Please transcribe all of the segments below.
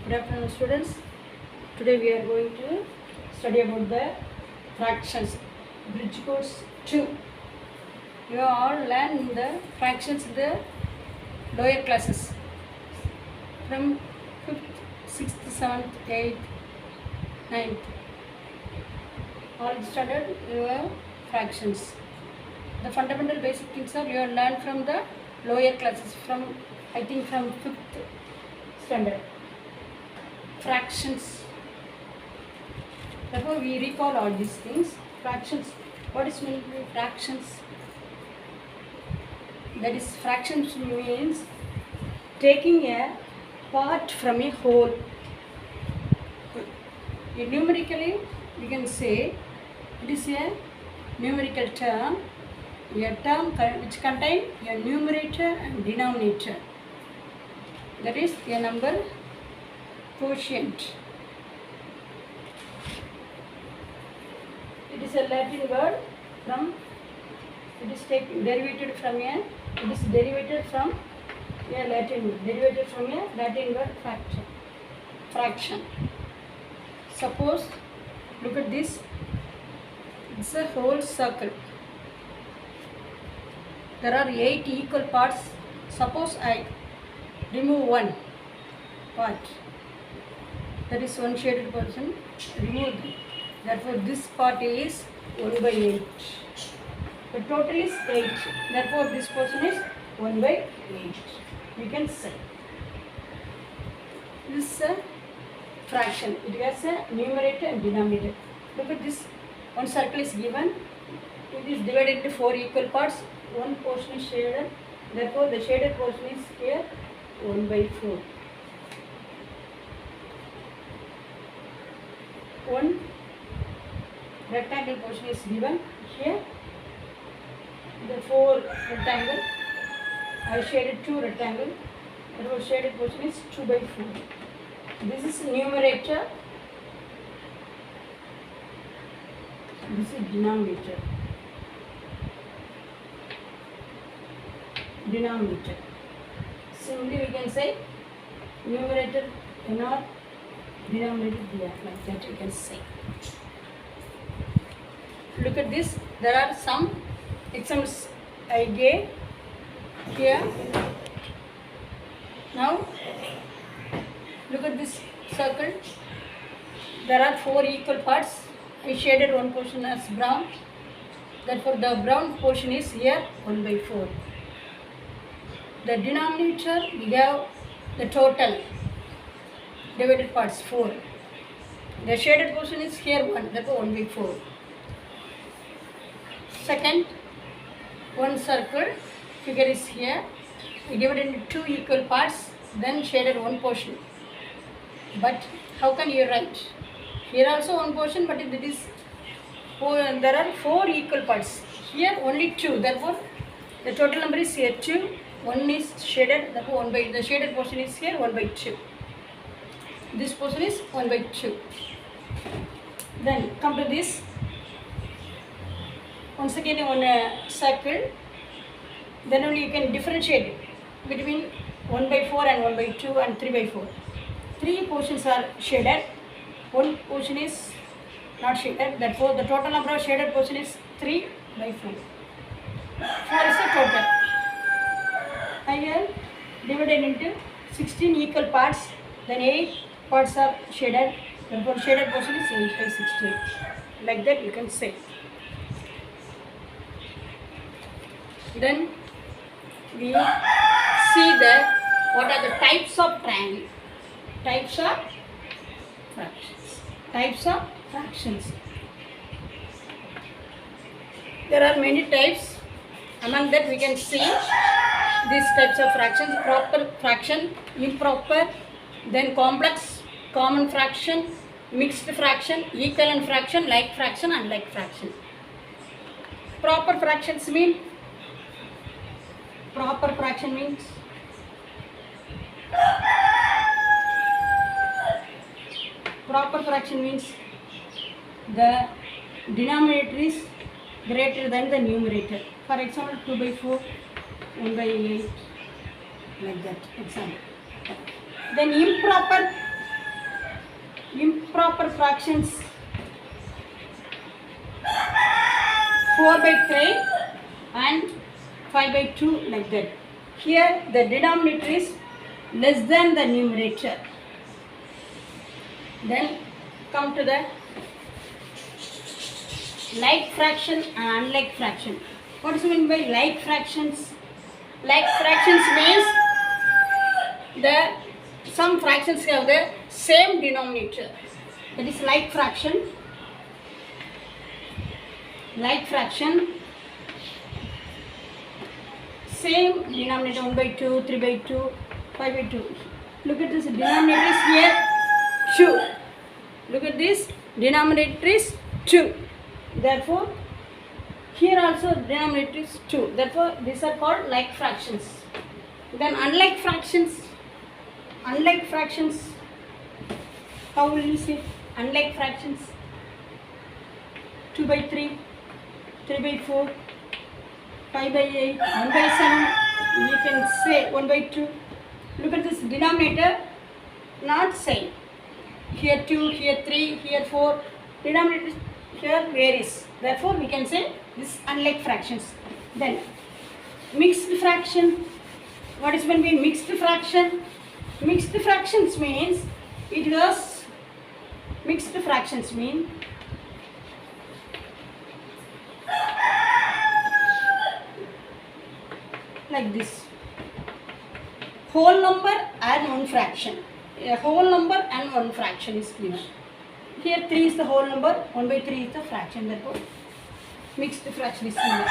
Good afternoon, students. Today we are going to study about the fractions. Bridge course 2. You all learn the fractions in the lower classes from 5th, 6th, 7th, 8th, 9th. All studied your fractions. The fundamental basic things are you learn from the lower classes from I think from 5th standard. Fractions. Therefore, we recall all these things. Fractions. What is meant by fractions? That is, fractions means taking a part from a whole. Numerically, we can say it is a numerical term, a term which contains a numerator and denominator. That is a number quotient. It is a Latin word from, it is derivated from a Latin word fraction. Suppose, look at this, it's a whole circle. There are 8 equal parts. Suppose I remove one part, that is one shaded portion, remove them. Therefore, this part is 1 by 8. The total is 8. Therefore, this portion is 1 by 8. We can say this is a fraction. It has a numerator and denominator. Look at this. One circle is given. It is divided into 4 equal parts. One portion is shaded. Therefore, the shaded portion is here 1 by 4. One rectangle portion is given here. The 4 rectangle. I shaded 2 rectangle. Therefore, shaded portion is 2 by 4. This is numerator. This is denominator. Simply we can say numerator NR, denominator DR, like that we can say. Look at this. There are some examples I gave here. Now look at this circle. There are 4 equal parts. I shaded one portion as brown. Therefore, the brown portion is here 1 by 4. The denominator, we have the total divided parts 4. The shaded portion is here 1, therefore 1 by 4. Second, one circle figure is here. We divided into 2 equal parts, then shaded one portion. But how can you write? Here also one portion, but it is there are 4 equal parts. Here only 2. Therefore, the total number is here 2. 1 is shaded. Therefore, 1 by the shaded portion is here 1 by 2. This portion is 1 by 2. Then come to this. Once again, on a circle. Then only you can differentiate between 1 by 4 and 1 by 2 and 3 by 4. 3 portions are shaded. 1 portion is not shaded. Therefore, the total number of shaded portion is 3 by 4. 4 is the total. I have divided into 16 equal parts. Then 8 parts are shaded. Therefore, shaded portion is 8 by 16. Like that you can say. Then we see that what are the types of triangle. Types of fractions. There are many types. Among that we can see these types of fractions: proper fraction, improper, then complex, common fraction, mixed fraction, equivalent fraction, like fraction, unlike fraction. Proper fraction means the denominator is greater than the numerator. For example, 2 by 4, 1 by 8, like that example. Then improper improper fractions 4 by 3 and 5 by 2 like that. Here the denominator is less than the numerator. Then come to the like fraction and unlike fraction. What is meant by like fractions? Like fractions means some fractions have the same denominator. That is like fraction. Like fraction, same denominator 1 by 2, 3 by 2, 5 by 2. Look at this, denominator is here 2. Look at this, denominator is 2. Therefore, here also denominator is 2. Therefore, these are called like fractions. Then unlike fractions, how will you say unlike fractions? 2 by 3, 3 by 4, 5 by 8, 1 by 7, we can say 1 by 2. Look at this denominator, not same. Here 2, here 3, here 4, denominator here varies. Therefore, we can say this unlike fractions. Then, mixed fraction. What is meant by mixed fraction? Mixed fractions means, mixed fractions mean like this, whole number and one fraction. A whole number and one fraction is given. Here 3 is the whole number, 1 by 3 is the fraction. Therefore, mixed fraction is given.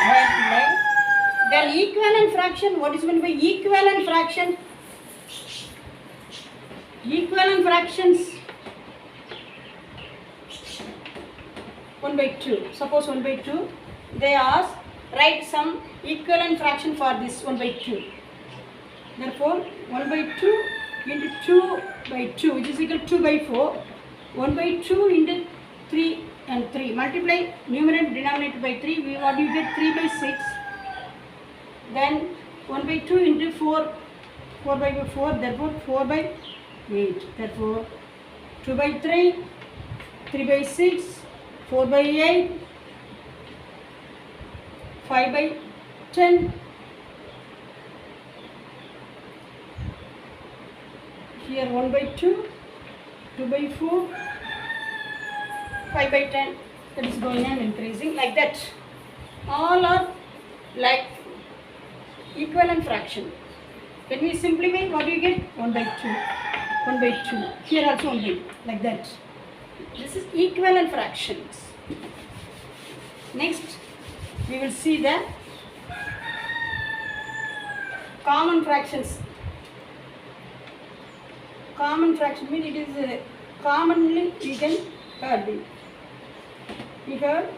Then equivalent fraction. What is meant by equivalent fraction? Equivalent fractions 1 by 2. Suppose 1 by 2. They ask write some equivalent fraction for this 1 by 2. Therefore, 1 by 2 into 2 by 2, which is equal to 2 by 4. 1 by 2 into 3 and 3. Multiply numerator denominator by 3. What do you get? 3 by 6. Then 1 by 2 into 4. 4 by 4. Therefore, 4 by 8. Therefore, 2 by 3, 3 by 6, 4 by 8, 5 by 10. Here 1 by 2, 2 by 4, 5 by 10. That is going on increasing like that. All are like equivalent fraction. When we simplify, what do you get? 1 by 2. 1 by 2. Here also 1 by, like that. This is equivalent fractions. Next, we will see the common fractions. Common fraction means it is commonly we can heard it. We heard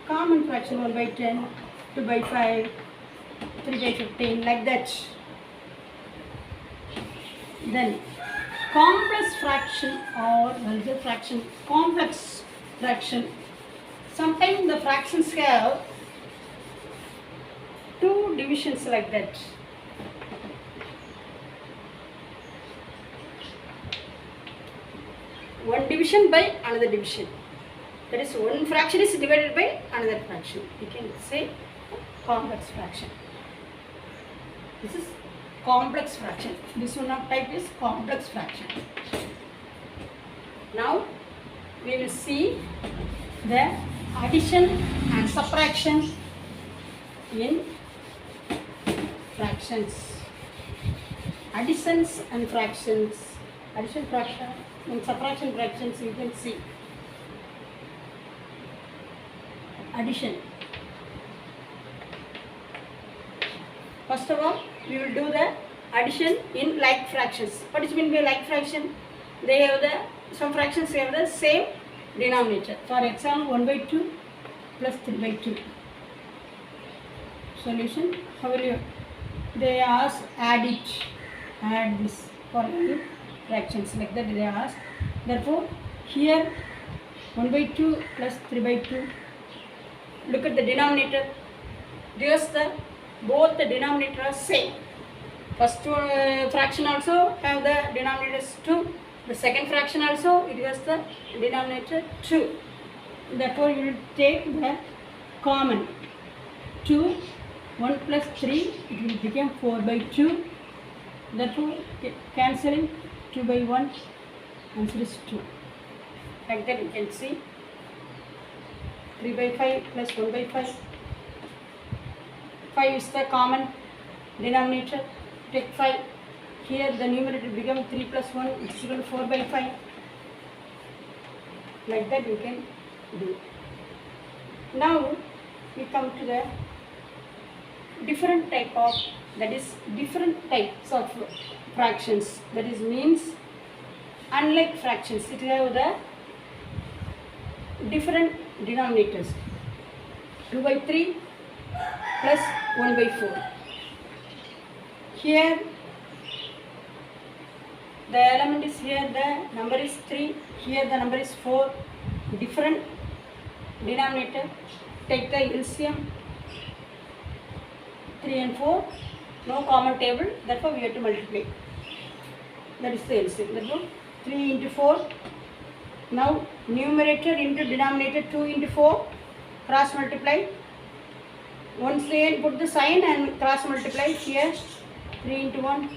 common fraction 1 by 10, 2 by 5, 3 by 15, like that. Then complex fraction or vulgar fraction, complex fraction. Sometimes the fractions have two divisions like that. One division by another division. That is, one fraction is divided by another fraction. We can say complex fraction. This is complex fraction. This one of type is complex fraction. Now we will see the addition and subtraction in fractions. Additions and fractions. Addition fraction and subtraction fractions you can see. Addition. First of all, we will do the addition in like fractions. What is meant by like fraction? They have some fractions have the same denominator. For example, 1 by 2 plus 3 by 2. Solution. How will you? They ask add it. Add this for any fractions like that they ask. Therefore, here 1 by 2 plus 3 by 2. Look at the denominator. There's both the denominator are same. First fraction also have the denominators 2. The second fraction also, it has the denominator 2. Therefore, you will take the common 2, 1 plus 3, it will become 4 by 2. Therefore, cancelling 2 by 1, answer is 2. Like that you can see 3 by 5 plus 1 by 5. 5 is the common denominator. Take 5. Here the numerator becomes 3 plus 1, which is equal to 4 by 5. Like that you can do. Now we come to the different type of, that is different types of fractions. That is means unlike fractions, it have the different denominators. 2 by 3 plus 1 by 4. Here the element is here, the number is 3, here the number is 4, different denominator. Take the LCM, 3 and 4, no common table, therefore we have to multiply. That is the LCM. Therefore 3 into 4, now numerator into denominator 2 into 4, cross multiply. Once again put the sign and cross multiply. Here 3 into 1,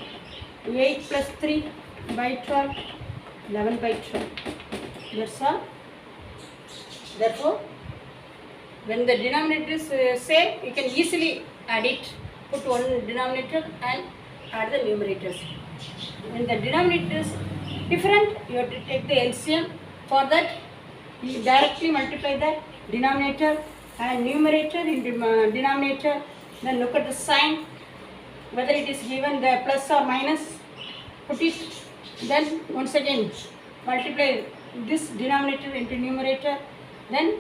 8 plus 3 by 12, 11 by 12. That's all. Therefore, when the denominator is same, you can easily add it. Put one denominator and add the numerators. When the denominator is different, you have to take the LCM. For that, you directly multiply the denominator and numerator into denominator. Then look at the sign, whether it is given the plus or minus. Put it. Then once again multiply this denominator into numerator. Then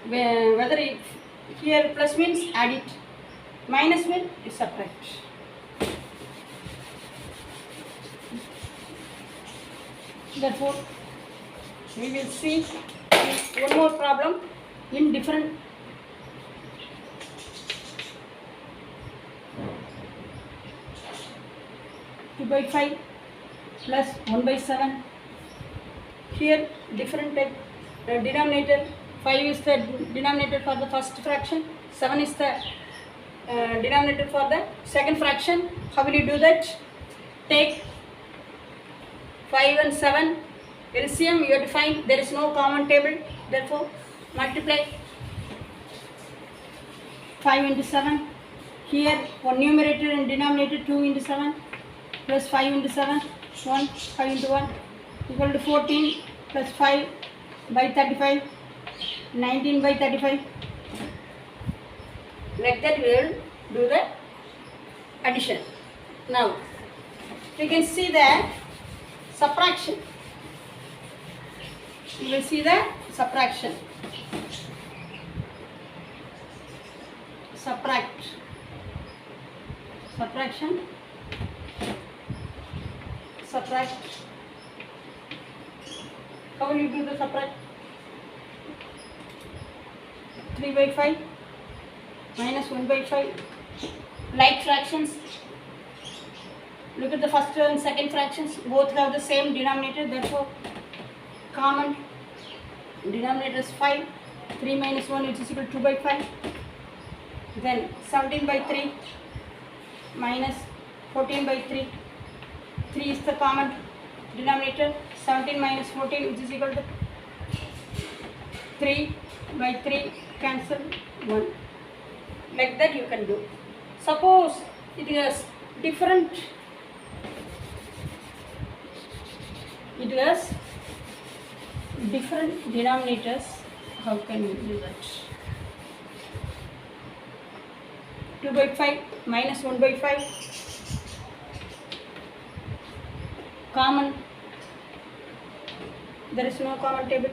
whether it here plus means add it, minus means subtract. Therefore, we will see one more problem in different. 2 by 5 plus 1 by 7. Here different type denominator. 5 is the denominator for the first fraction. 7 is the denominator for the second fraction. How will you do that? Take 5 and 7 LCM. You have to find. There is no common table. Therefore, multiply 5 into 7. Here one numerator and denominator 2 into 7 plus 5 into 7, 1, 5 into 1 equal to 14 plus 5 by 35, 19 by 35. Like that we will do the addition. Now we can see the subtraction. You will see the subtraction. Subtraction. How will you do the subtract? 3 by 5 minus 1 by 5. Like fractions. Look at the first and second fractions. Both have the same denominator. Therefore, common denominator is 5. 3 minus 1 is equal to 2 by 5. Then 17 by 3 minus 14 by 3. 3 is the common denominator. 17 minus 14 which is equal to 3 by 3. Cancel 1. Like that you can do. Suppose it has different. It has different denominators. How can you do that? 2 by 5 minus 1 by 5. Common. There is no common table.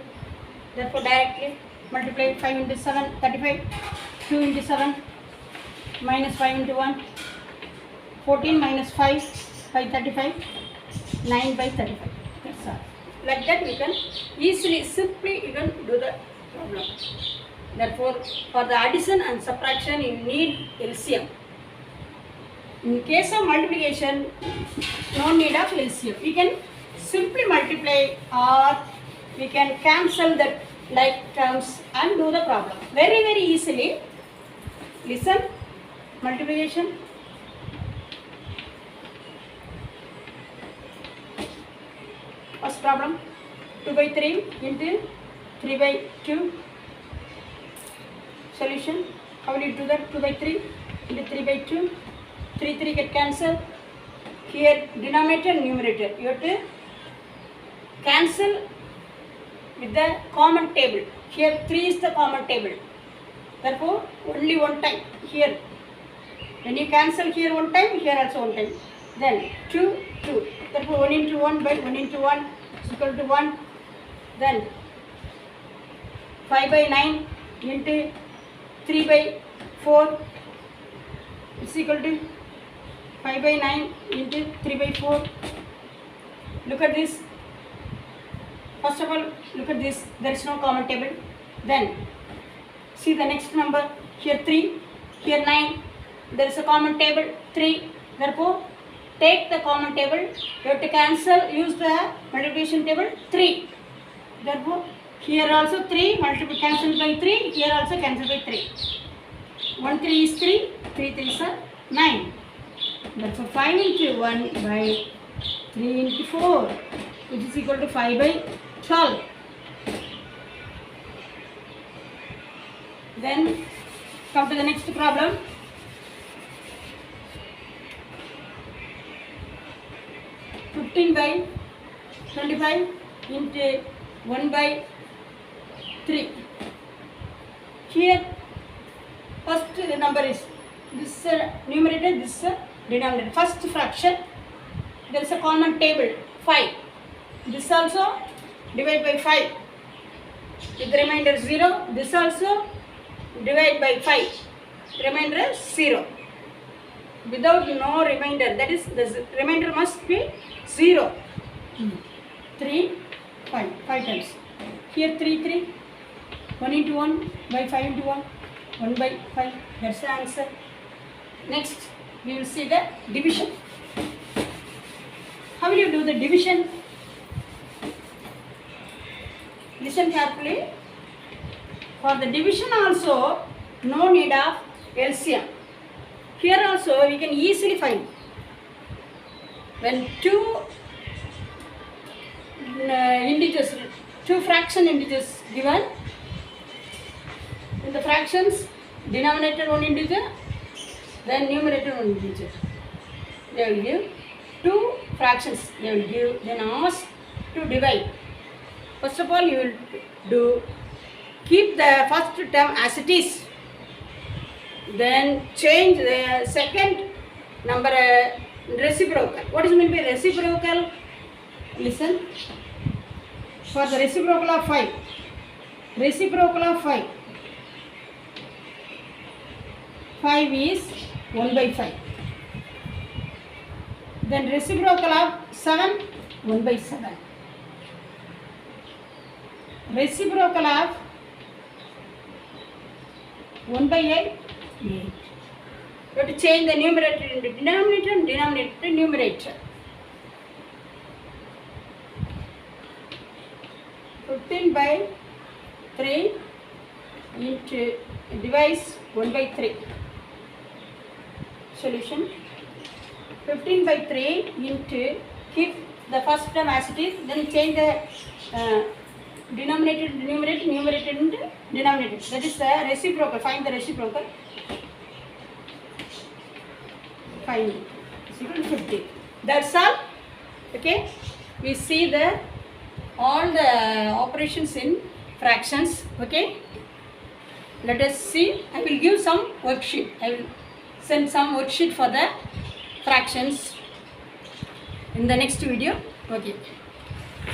Therefore, directly multiply 5 into 7, 35. 2 into 7 minus 5 into 1. 14 minus 5 by 35. 9 by 35. That's all. Like that we can easily, simply you can do the problem. Therefore, for the addition and subtraction you need LCM. In case of multiplication, no need of LCM. We can simply multiply. multiply, or we can cancel the like terms and do the problem very easily. Listen, multiplication. First problem, 2 by 3 into 3 by 2. Solution, how will you do that? 2 by 3 into 3 by 2. 3 get cancelled. Here denominator and numerator, you have to cancel with the common table. Here 3 is the common table. Therefore, only one time here. When you cancel here one time, here also one time. Then 2. Therefore, 1 into 1 by 1 into 1 is equal to 1. Then 5 by 9 into 3 by 4 is equal to 5 by 9 into 3 by 4. Look at this. First of all, look at this. There is no common table. Then see the next number. Here 3, here 9. There is a common table 3. Therefore, take the common table. You have to cancel. Use the multiplication table 3. Therefore, here also 3 multiply cancel by 3. Here also cancel by 3. 1 3 is 3. 3 3 is 9. Therefore, 5 into 1 by 3 into 4, which is equal to 5 by 12. Then come to the next problem. (15 by 25) into 1 by 3. Here first number is this numerator, this denominator. First fraction, there is a common table 5. This also divide by 5 with the remainder 0. This also divide by 5, remainder is 0. Without no remainder, that is the remainder must be 0. 3 5 times. Here 3 1 into 1 by 5 into 1 1 by 5. That's the answer. Next we will see the division. How will you do the division? Listen carefully. For the division also, no need of LCM. Here also we can easily find. When two integers, two fraction integers given, in the fractions, denominator one integer, then numerator one integer. They will give two fractions. They will give, then ask to divide. First of all, you will do keep the first term as it is. Then change the second number reciprocal. What is meant by reciprocal? Listen. For the reciprocal of 5. Reciprocal of 5. 5 is 1 by 5. Then reciprocal of 7, 1 by 7. Reciprocal of 1 by 8, 8. You have to change the numerator into denominator and denominator to numerator. 15 by 3 into divides 1 by 3. Solution. 15 by 3 into, keep the first term as it is, then change the denominator to numerator, numerator into denominator. That is the reciprocal. Find the reciprocal. Find it. It's equal to 50. That's all. Okay. We see the all the operations in fractions. Okay. Let us see. I will give some worksheet. I will send some worksheet for the fractions in the next video. Okay.